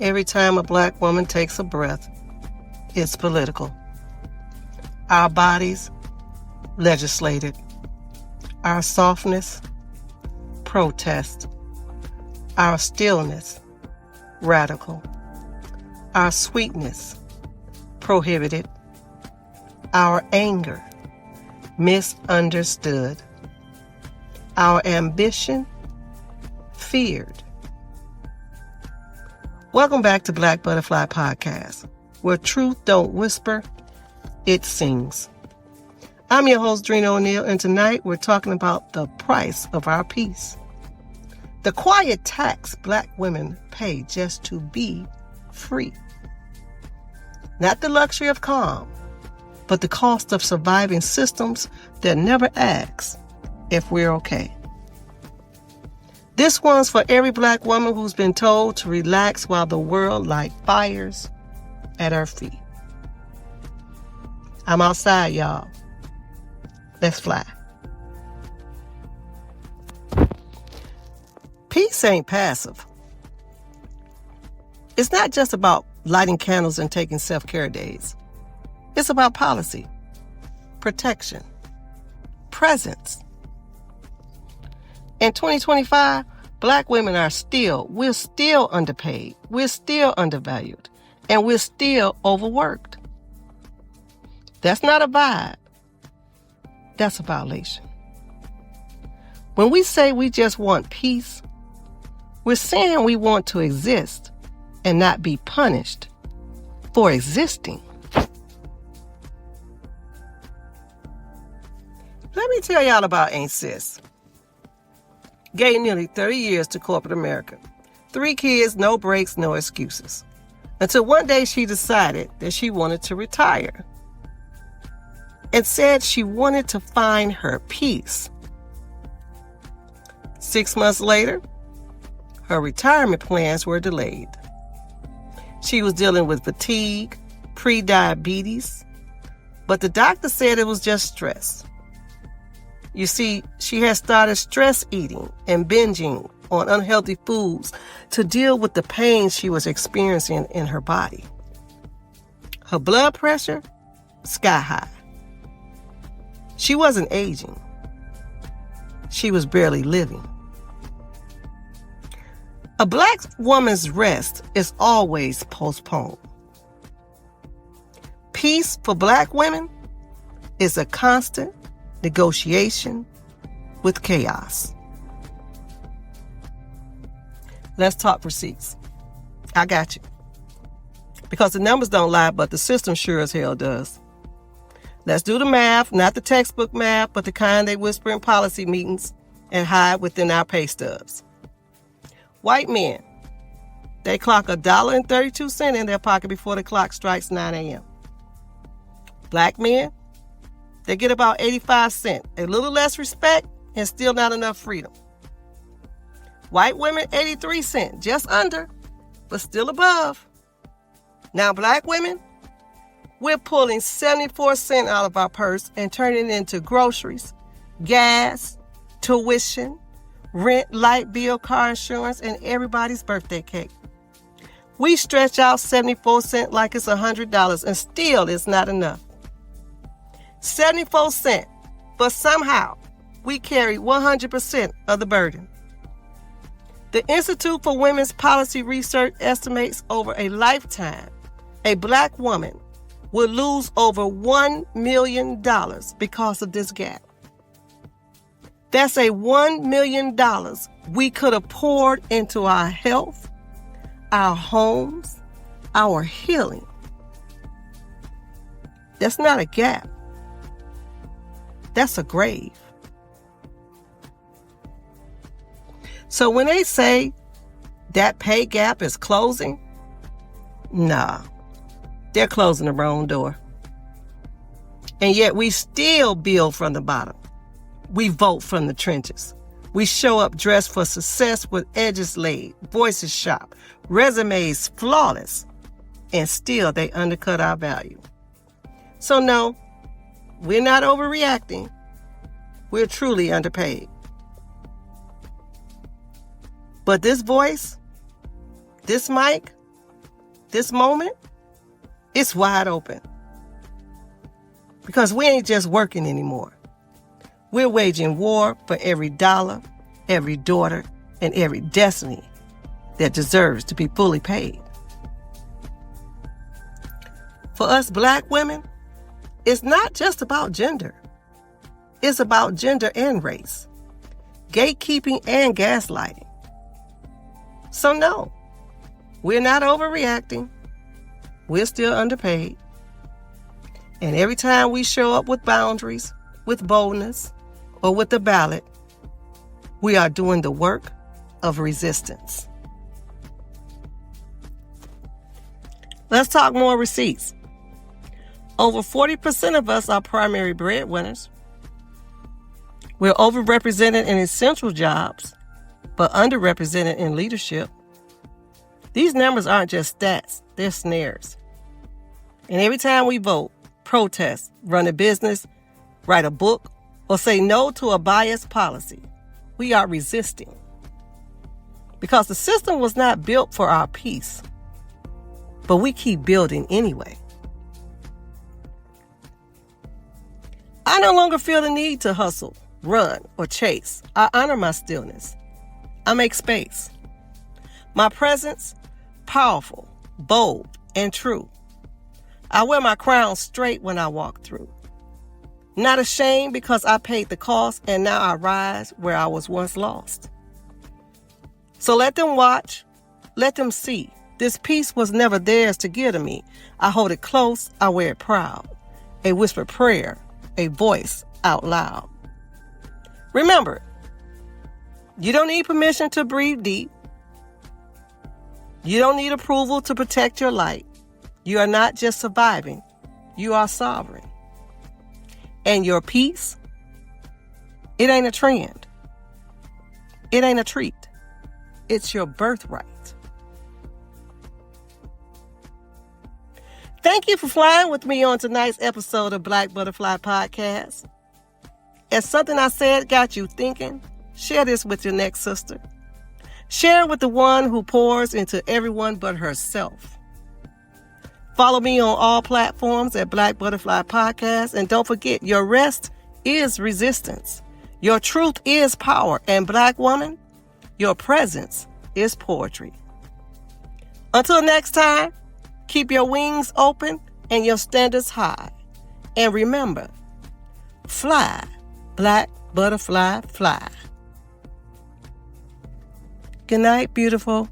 Every time a black woman takes a breath, it's political. Our bodies, legislated. Our softness, protest. Our stillness, radical. Our sweetness, prohibited. Our anger, misunderstood. Our ambition, feared. Welcome back to Black Butterfly Podcast, where truth don't whisper, it sings. I'm your host, Drina O'Neill, and tonight we're talking about the price of our peace. The quiet tax black women pay just to be free. Not the luxury of calm, but the cost of surviving systems that never ask if we're okay. This one's for every black woman who's been told to relax while the world light fires at her feet. I'm outside, y'all. Let's fly. Peace ain't passive. It's not just about lighting candles and taking self-care days. It's about policy, protection, presence. In 2025, black women we're still underpaid, we're still undervalued, and we're still overworked. That's not a vibe. That's a violation. When we say we just want peace, we're saying we want to exist and not be punished for existing. Let me tell y'all about Aunt Sis. Gave nearly 30 years to corporate America. 3 kids, no breaks, no excuses. Until one day she decided that she wanted to retire and said she wanted to find her peace. 6 months later, her retirement plans were delayed. She was dealing with fatigue, pre-diabetes, but the doctor said it was just stress. You see, she had started stress eating and binging on unhealthy foods to deal with the pain she was experiencing in her body. Her blood pressure, sky high. She wasn't aging. She was barely living. A black woman's rest is always postponed. Peace for black women is a constant negotiation with chaos. Let's talk receipts. I got you. Because the numbers don't lie, but the system sure as hell does. Let's do the math, not the textbook math, but the kind they whisper in policy meetings and hide within our pay stubs. White men, they clock $1.32 in their pocket before the clock strikes 9 a.m. Black men, they get about 85 cents, a little less respect and still not enough freedom. White women, 83 cents, just under, but still above. Now black women, we're pulling 74 cents out of our purse and turning it into groceries, gas, tuition, rent, light bill, car insurance, and everybody's birthday cake. We stretch out 74 cents like it's $100 and still it's not enough. 74 cents, but somehow we carry 100% of the burden. The Institute for Women's Policy Research estimates over a lifetime, a black woman will lose over $1 million because of this gap. That's a $1 million we could have poured into our health, our homes, our healing. That's not a gap. That's a grave. So when they say that pay gap is closing, nah, they're closing the wrong door. And yet we still build from the bottom. We vote from the trenches. We show up dressed for success with edges laid, voices sharp, resumes flawless, and still they undercut our value. So no, we're not overreacting. We're truly underpaid. But this voice, this mic, this moment, it's wide open. Because we ain't just working anymore. We're waging war for every dollar, every daughter, and every destiny that deserves to be fully paid. For us Black women, it's not just about gender. It's about gender and race, gatekeeping and gaslighting. So no, we're not overreacting. We're still underpaid. And every time we show up with boundaries, with boldness, or with the ballot, we are doing the work of resistance. Let's talk more receipts. Over 40% of us are primary breadwinners. We're overrepresented in essential jobs, but underrepresented in leadership. These numbers aren't just stats, they're snares. And every time we vote, protest, run a business, write a book, or say no to a biased policy, we are resisting. Because the system was not built for our peace, but we keep building anyway. I no longer feel the need to hustle, run, or chase. I honor my stillness. I make space. My presence, powerful, bold, and true. I wear my crown straight when I walk through. Not ashamed because I paid the cost and now I rise where I was once lost. So let them watch, let them see. This peace was never theirs to give to me. I hold it close, I wear it proud. A whispered prayer, a voice out loud. Remember, you don't need permission to breathe deep. You don't need approval to protect your light. You are not just surviving, you are sovereign. And your peace, it ain't a trend. It ain't a treat. It's your birthright. Thank you for flying with me on tonight's episode of Black Butterfly Podcast. If something I said got you thinking, share this with your next sister. Share it with the one who pours into everyone but herself. Follow me on all platforms at Black Butterfly Podcast. And don't forget, your rest is resistance. Your truth is power. And Black woman, your presence is poetry. Until next time, keep your wings open and your standards high. And remember, fly, Black Butterfly, fly. Good night, beautiful.